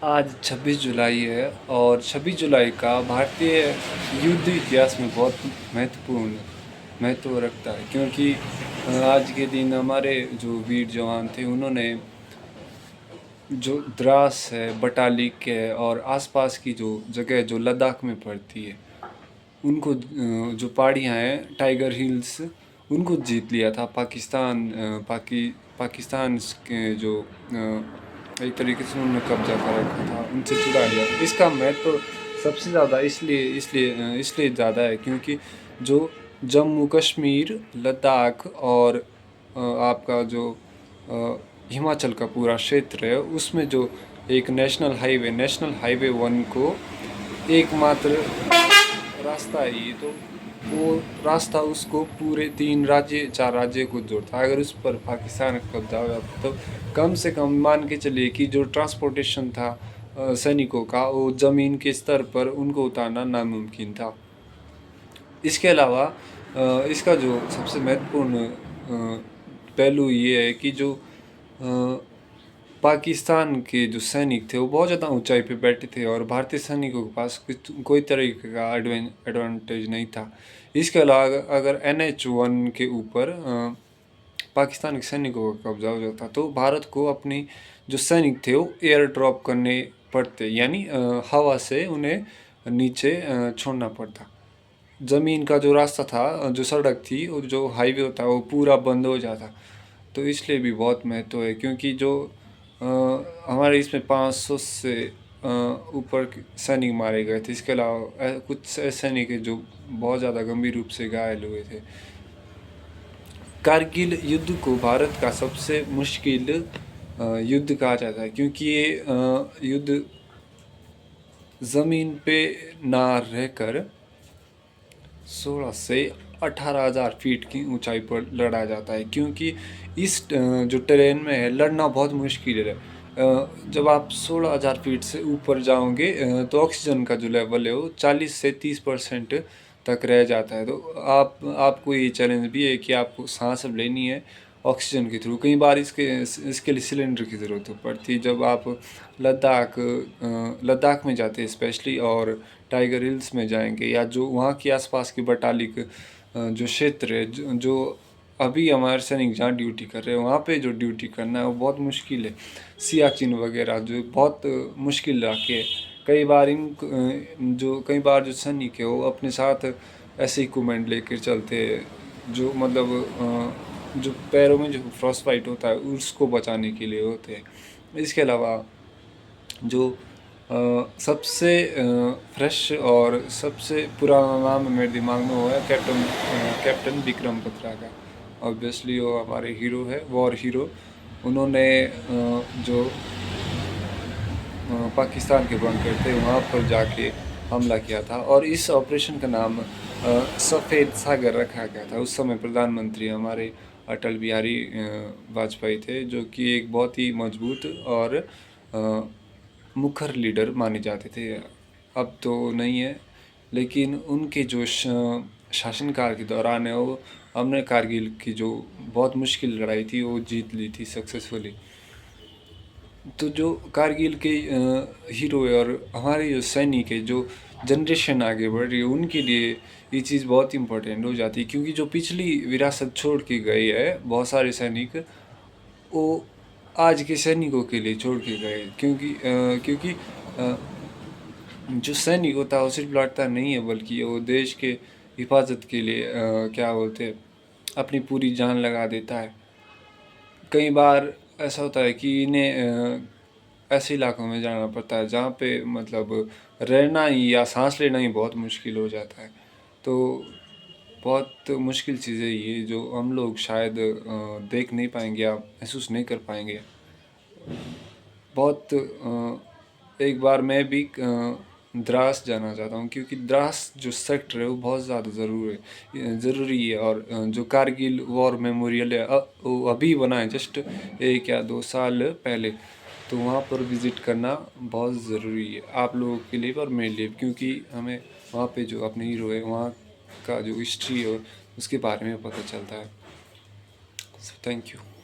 आज 26 जुलाई है और 26 जुलाई का भारतीय युद्ध इतिहास में बहुत महत्वपूर्ण महत्व रखता है, क्योंकि आज के दिन हमारे जो वीर जवान थे उन्होंने जो द्रास है, बटालिक है और आसपास की जो जगह जो लद्दाख में पड़ती है उनको जो पहाड़ियाँ हैं टाइगर हिल्स उनको जीत लिया था पाकिस्तान के जो एक तरीके से उन्होंने कब्जा कर रखा था, उनसे छुड़ा लिया। इसका महत्व सबसे ज़्यादा इसलिए ज़्यादा है क्योंकि जो जम्मू कश्मीर, लद्दाख और आपका जो हिमाचल का पूरा क्षेत्र है उसमें जो एक नेशनल हाईवे 1 को एकमात्र रास्ता है ये, तो वो रास्ता उसको पूरे 4 राज्य को जोड़ता है। अगर उस पर पाकिस्तान का कब्जा हो जाता तो कम से कम मान के चलिए कि जो ट्रांसपोर्टेशन था सैनिकों का, वो ज़मीन के स्तर पर उनको उतारना नामुमकिन था। इसके अलावा इसका जो सबसे महत्वपूर्ण पहलू ये है कि जो पाकिस्तान के जो सैनिक थे वो बहुत ज़्यादा ऊंचाई पे बैठे थे और भारतीय सैनिकों के पास कोई तरीके का एडवांटेज नहीं था। इसके अलावा अगर NH-1 के ऊपर पाकिस्तान के सैनिकों का कब्जा हो जाता तो भारत को अपनी जो सैनिक थे वो एयर ड्रॉप करने पड़ते, यानी हवा से उन्हें नीचे छोड़ना पड़ता। ज़मीन का जो रास्ता था, जो सड़क थी और जो हाईवे होता है वो पूरा बंद हो जाता। तो इसलिए भी बहुत महत्व है क्योंकि जो हमारे इसमें 500 से ऊपर सैनिक मारे गए थे। इसके अलावा कुछ सैनिक हैं जो बहुत ज़्यादा गंभीर रूप से घायल हुए थे। कारगिल युद्ध को भारत का सबसे मुश्किल युद्ध कहा जाता है क्योंकि ये युद्ध ज़मीन पे ना रहकर 16 से 18,000 फीट की ऊंचाई पर लड़ा जाता है, क्योंकि इस जो टेरेन में है लड़ना बहुत मुश्किल है। जब आप 16,000 फीट से ऊपर जाओगे तो ऑक्सीजन का जो लेवल है वो 40 से 30% तक रह जाता है। तो आपको ये चैलेंज भी है कि आपको सांस अब लेनी है ऑक्सीजन के थ्रू। कई बार इसके लिए सिलेंडर की ज़रूरत पड़ती है। जब आप लद्दाख में जाते हैं स्पेशली, और टाइगर हिल्स में जाएंगे या जो वहाँ के आसपास की बटालिक जो क्षेत्र है, जो अभी हमारे सैनिक जहाँ ड्यूटी कर रहे हैं वहाँ पे जो ड्यूटी करना है वो बहुत मुश्किल है। सियाचिन वगैरह जो बहुत मुश्किल इलाके है। कई बार जो सैनिक है वो अपने साथ ऐसे इक्विपमेंट लेकर चलते हैं जो मतलब जो पैरों में जो फ्रॉस्ट बाइट होता है उसको बचाने के लिए होते हैं। इसके अलावा जो सबसे फ्रेश और सबसे पुराना नाम मेरे दिमाग में वो है कैप्टन विक्रम बत्रा का। ऑब्वियसली वो हमारे हीरो है, वॉर हीरो। उन्होंने जो पाकिस्तान के बंकर थे वहाँ पर जाके हमला किया था और इस ऑपरेशन का नाम सफ़ेद सागर रखा गया था। उस समय प्रधानमंत्री हमारे अटल बिहारी वाजपेयी थे, जो कि एक बहुत ही मजबूत और मुखर लीडर माने जाते थे। अब तो नहीं है, लेकिन उनके जो शासनकाल के दौरान है वो हमने कारगिल की जो बहुत मुश्किल लड़ाई थी वो जीत ली थी सक्सेसफुली। तो जो कारगिल के हीरो है और हमारे जो सैनिक है, जो जनरेशन आगे बढ़ रही है उनके लिए ये चीज़ बहुत इम्पोर्टेंट हो जाती है, क्योंकि जो पिछली विरासत छोड़ के गए हैं बहुत सारे सैनिक, वो आज के सैनिकों के लिए छोड़ के गए। क्योंकि जो सैनिक होता है वो सिर्फ लड़ता नहीं है, बल्कि वो देश के हिफाजत के लिए क्या बोलते हैं, अपनी पूरी जान लगा देता है। कई बार ऐसा होता है कि इन्हें ऐसे इलाकों में जाना पड़ता है जहाँ पे मतलब रहना ही या सांस लेना ही बहुत मुश्किल हो जाता है। तो बहुत मुश्किल चीज़ है ये, जो हम लोग शायद देख नहीं पाएंगे या महसूस नहीं कर पाएंगे। बहुत एक बार मैं भी द्रास जाना चाहता हूँ, क्योंकि द्रास जो सेक्टर है वो बहुत ज़्यादा ज़रूरी है। और जो कारगिल वॉर मेमोरियल है वो अभी बना है जस्ट 1 या 2 साल पहले, तो वहाँ पर विज़िट करना बहुत ज़रूरी है आप लोगों के लिए और मेरे लिए, क्योंकि हमें वहाँ पे जो अपने हीरो है वहाँ का जो हिस्ट्री है उसके बारे में पता चलता है। So thank you.